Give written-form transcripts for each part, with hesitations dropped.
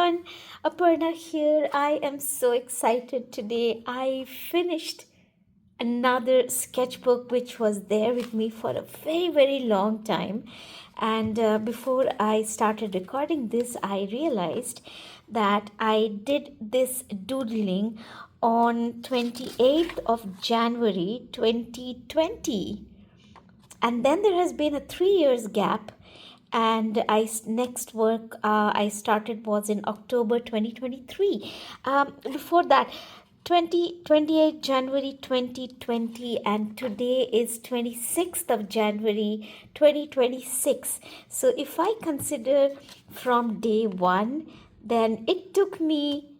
everyone, Aparna here. I am so excited today. I finished another sketchbook which was there with me for a very long time. And before I started recording this, I realized that I did this doodling on 28th of January 2020, and then there has been a 3 years gap, and next work I started was in October 2023. Before that, 28 January 2020, and today is 26th of January 2026. So if I consider from day one, then it took me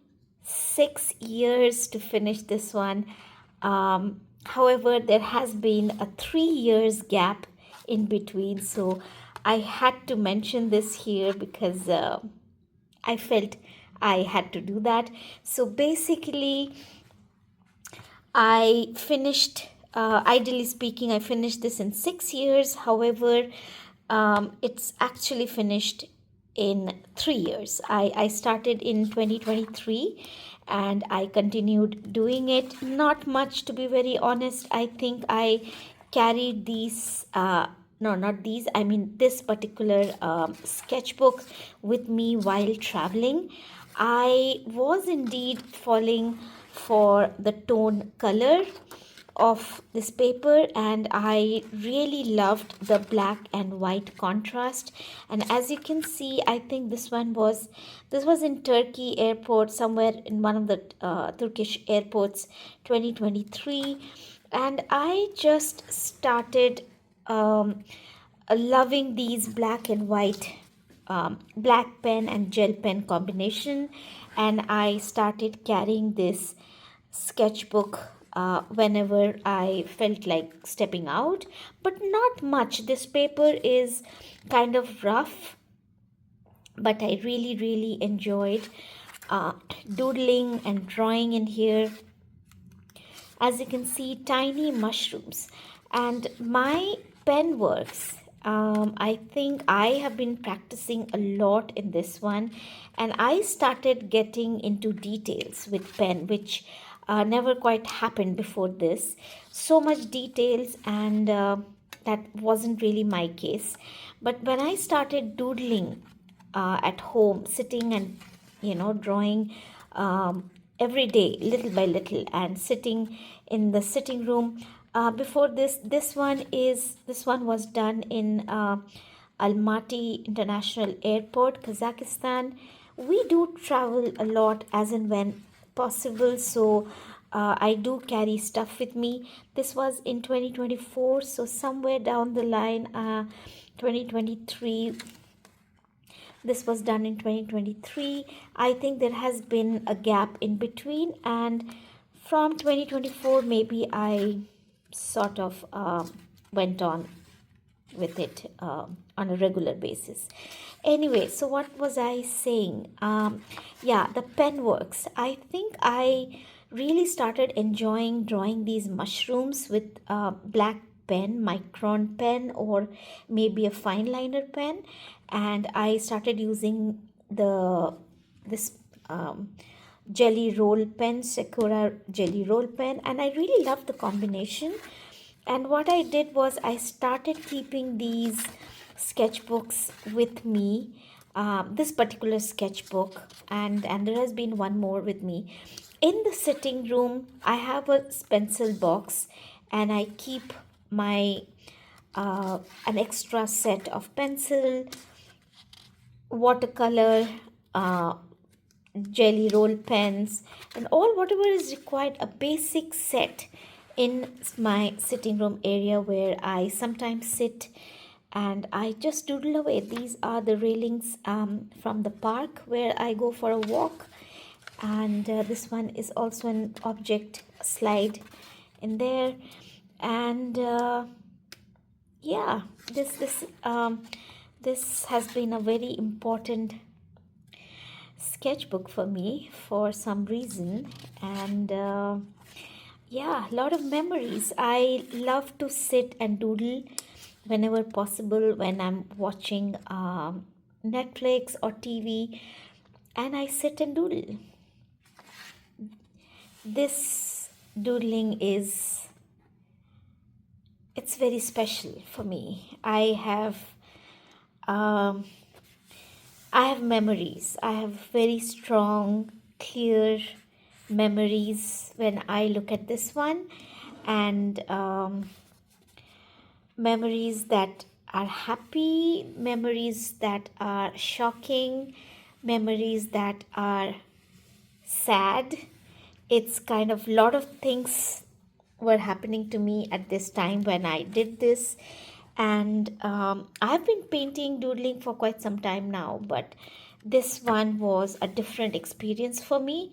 6 years to finish this one. However, there has been a 3 years gap in between, so I had to mention this here because I felt I had to do that. So basically, I finished, ideally speaking, I finished this in 6 years. However, it's actually finished in 3 years. I started in 2023 and I continued doing it. Not much, to be very honest. I think I carried these. No, not these. I mean, this particular sketchbook with me while traveling. I was indeed falling for the tone color of this paper, and I really loved the black and white contrast. And as you can see, I think this was in Turkey airport, somewhere in one of the Turkish airports, 2023. And I just started loving these black and white, black pen and gel pen combination, and I started carrying this sketchbook whenever I felt like stepping out, but not much. This paper is kind of rough, but I really enjoyed uh, doodling and drawing in here. As you can see, tiny mushrooms. And my pen works. I think I have been practicing a lot in this one, and I started getting into details with pen, which never quite happened before this. So much details, and that wasn't really my case. But when I started doodling at home, sitting and drawing every day, little by little, and sitting in the sitting room. Before this one was done in Almaty International Airport, Kazakhstan. We do travel a lot as and when possible, so I do carry stuff with me. This was in 2024, so somewhere down the line, 2023, this was done in 2023. I think there has been a gap in between, and from 2024 maybe I sort of went on with it on a regular basis. Anyway, so what was I saying? Yeah, the pen works. I think I really started enjoying drawing these mushrooms with black pen, micron pen, or maybe a fine liner pen, and I started using the this jelly roll pen, Sakura jelly roll pen, and I really love the combination. And what I did was I started keeping these sketchbooks with me, this particular sketchbook, and there has been one more with me. In the sitting room, I have a pencil box, and I keep my an extra set of pencil, watercolor, uh, jelly roll pens, and all whatever is required, a basic set in my sitting room area where I sometimes sit and I just doodle away. These are the railings from the park where I go for a walk, and this one is also an object slide in there. And yeah, this has been a very important sketchbook for me for some reason. And yeah, a lot of memories. I love to sit and doodle whenever possible when I'm watching Netflix or TV. and I sit and doodle. This doodling it's very special for me. Um, I have memories. I have very strong, clear memories when I look at this one, and memories that are happy, memories that are shocking, memories that are sad. It's kind of lot of things were happening to me at this time when I did this. And I've been painting, doodling for quite some time now, but this one was a different experience for me.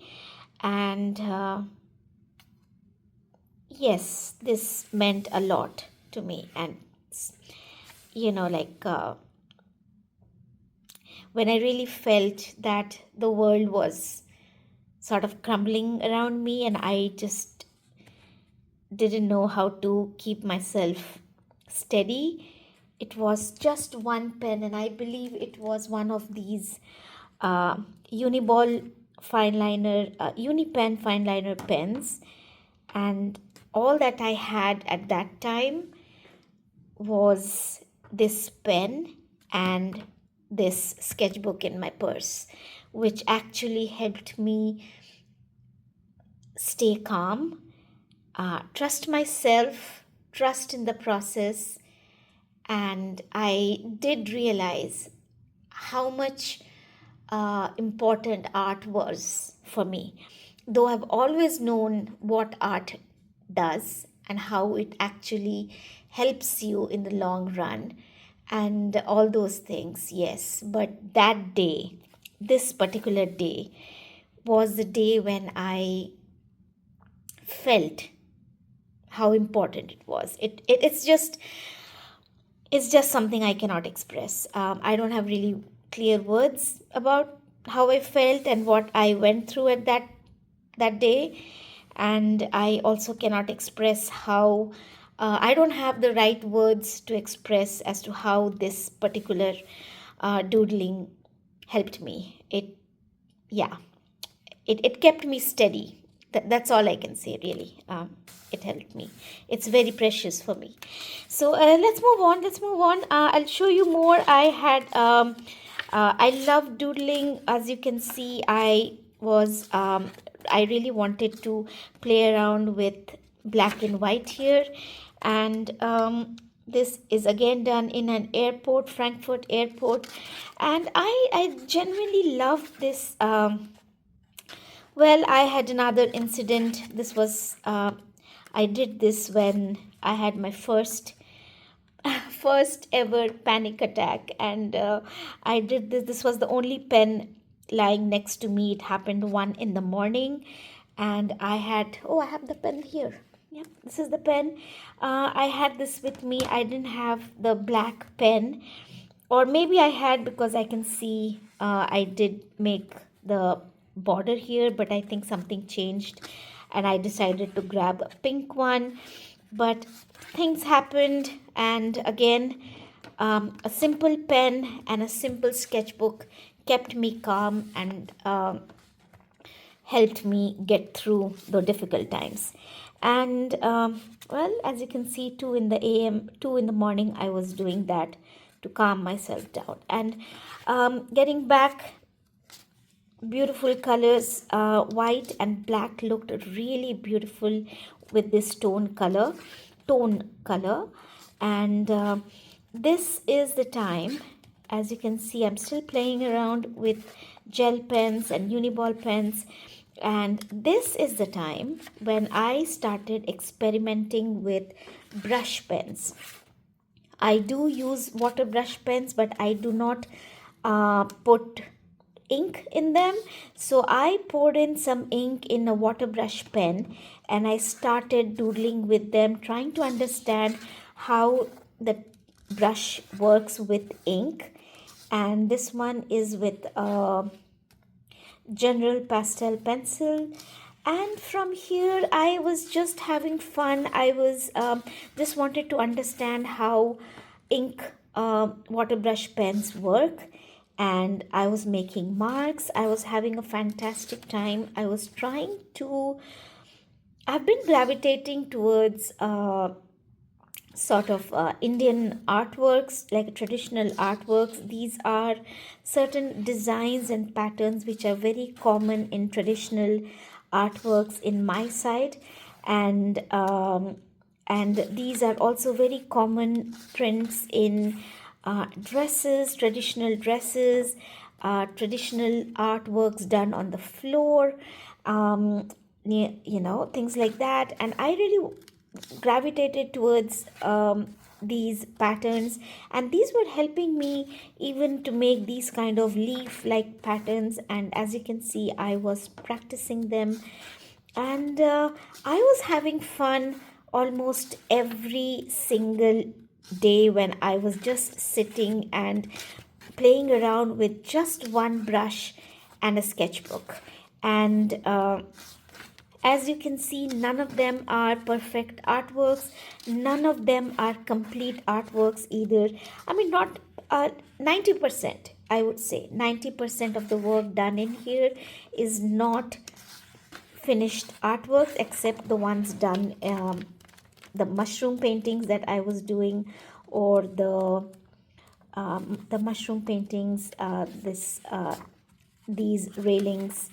And yes, this meant a lot to me. And like when I really felt that the world was sort of crumbling around me, and I just didn't know how to keep myself steady. It was just one pen, and I believe it was one of these Uniball Unipen fine liner pens. And all that I had at that time was this pen and this sketchbook in my purse, which actually helped me stay calm, trust myself, trust in the process. And I did realize how much important art was for me. Though I've always known what art does and how it actually helps you in the long run and all those things, yes. But that day, this particular day, was the day when I felt how important it was. It's just something I cannot express. I don't have really clear words about how I felt and what I went through at that day, and I also cannot express how. I don't have the right words to express as to how this particular doodling helped me. Yeah, it kept me steady. That's all I can say, really. It helped me. It's very precious for me. So let's move on. I'll show you more. I love doodling. As you can see, I really wanted to play around with black and white here. And this is again done in an airport, Frankfurt airport. And I genuinely love this. Well, I had another incident. I did this when I had my first ever panic attack, and I did this. This was the only pen lying next to me. It happened 1 in the morning, and I have the pen here. Yeah, this is the pen. I had this with me. I didn't have the black pen, or maybe I had, because I can see I did make the border here, but I think something changed and I decided to grab a pink one. But things happened, and again, a simple pen and a simple sketchbook kept me calm and helped me get through the difficult times. And well, as you can see, 2 in the am, 2 in the morning, I was doing that to calm myself down. And getting back, beautiful colors, white and black looked really beautiful with this tone color. And this is the time. As you can see, I'm still playing around with gel pens and uniball pens, and this is the time when I started experimenting with brush pens. I do use water brush pens, but I do not put ink in them. So I poured in some ink in a water brush pen, and I started doodling with them, trying to understand how the brush works with ink. And this one is with general pastel pencil. And from here, I was just having fun. I was just wanted to understand how ink water brush pens work. and I was making marks. I was having a fantastic time. I've been gravitating towards sort of Indian artworks, like traditional artworks. These are certain designs and patterns which are very common in traditional artworks in my side, and these are also very common prints in traditional dresses, traditional artworks done on the floor, things like that. And I really gravitated towards these patterns, and these were helping me even to make these kind of leaf like patterns. And as you can see, I was practicing them, and I was having fun almost every single day when I was just sitting and playing around with just one brush and a sketchbook. And as you can see, none of them are perfect artworks. None of them are complete artworks either. I mean, not 90%, I would say. 90% of the work done in here is not finished artworks, except the ones done, the mushroom paintings that I was doing, or the mushroom paintings, these railings.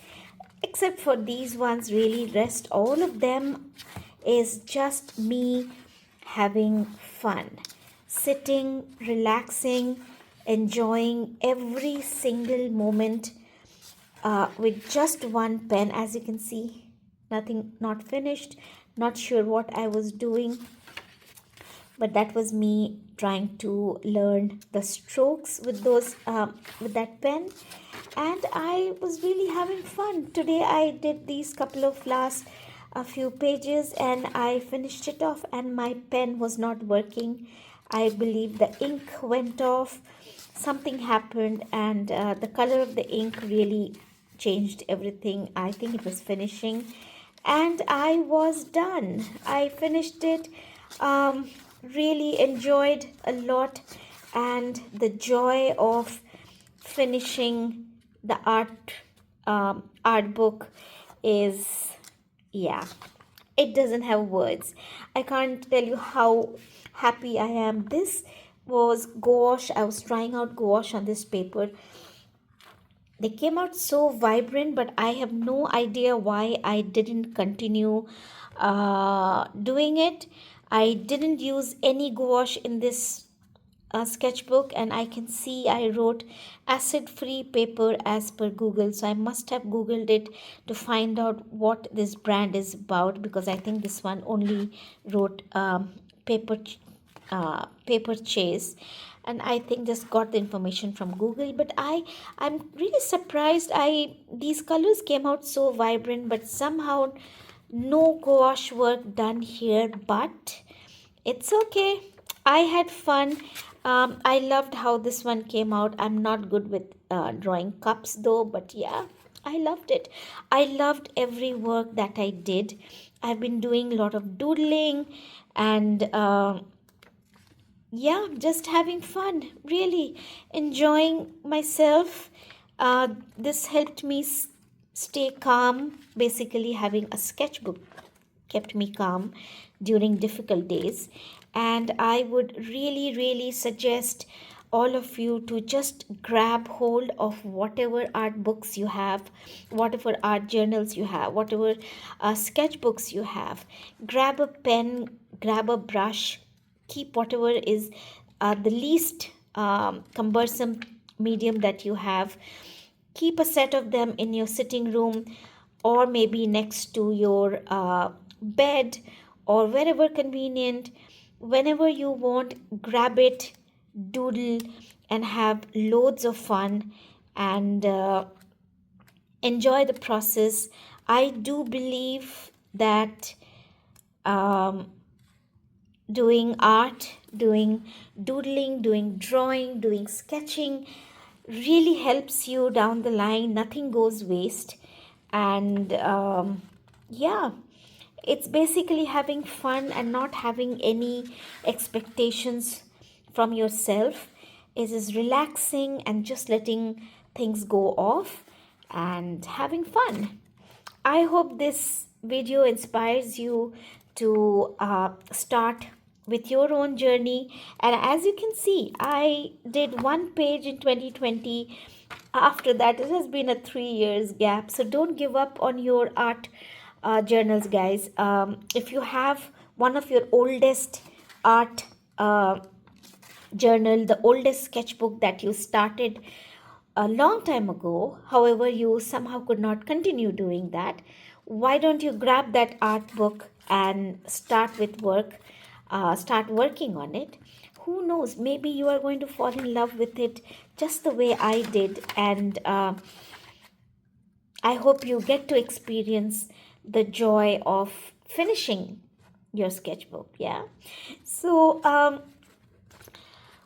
Except for these ones, really, rest all of them is just me having fun, sitting, relaxing, enjoying every single moment with just one pen. As you can see, nothing, not finished, not sure what I was doing, but that was me trying to learn the strokes with those with that pen. And I was really having fun. Today I did these couple of last a few pages, and I finished it off, and my pen was not working. I believe the ink went off, something happened, and the color of the ink really changed everything. I think it was finishing, and I was done. I finished it. Really enjoyed a lot, and the joy of finishing the art book is, yeah, it doesn't have words. I can't tell you how happy I am. This was gouache. I was trying out gouache on this paper. They came out so vibrant, but I have no idea why I didn't continue doing it. I didn't use any gouache in this sketchbook, and I can see I wrote acid free paper as per Google, so I must have googled it to find out what this brand is about, because I think this one only wrote paper chase, and I think just got the information from Google. But I'm really surprised. I These colors came out so vibrant, but somehow no gouache work done here. But it's okay. I had fun. I loved how this one came out. I'm not good with drawing cups though, but yeah, I loved it. I loved every work that I did. I've been doing a lot of doodling, and yeah, just having fun, really enjoying myself. This helped me stay calm. Basically, having a sketchbook kept me calm during difficult days. And I would really, really suggest all of you to just grab hold of whatever art books you have, whatever art journals you have, whatever sketchbooks you have. Grab a pen, grab a brush, keep whatever is the least cumbersome medium that you have. Keep a set of them in your sitting room, or maybe next to your bed, or wherever convenient. Whenever you want, grab it, doodle, and have loads of fun, and enjoy the process. I do believe that um, doing art, doing doodling, doing drawing, doing sketching really helps you down the line. Nothing goes waste. And yeah, it's basically having fun and not having any expectations from yourself. is relaxing and just letting things go off and having fun. I hope this video inspires you to start with your own journey. And as you can see, I did one page in 2020. After that, it has been a 3 years gap. So don't give up on your art journals, guys. If you have one of your oldest art journal, the oldest sketchbook that you started a long time ago, however, you somehow could not continue doing that, why don't you grab that art book and start working on it? Who knows, maybe you are going to fall in love with it just the way I did. And I hope you get to experience the joy of finishing your sketchbook. Yeah. So,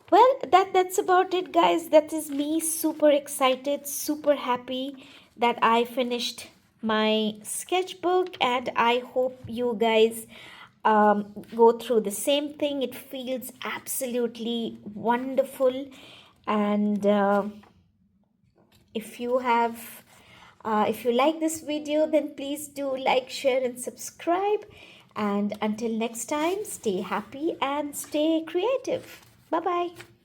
well, that's about it, guys. That is me, super excited, super happy that I finished my sketchbook, and I hope you guys go through the same thing. It feels absolutely wonderful, and if you have if you like this video, then please do like, share, and subscribe. And until next time, stay happy and stay creative. Bye bye.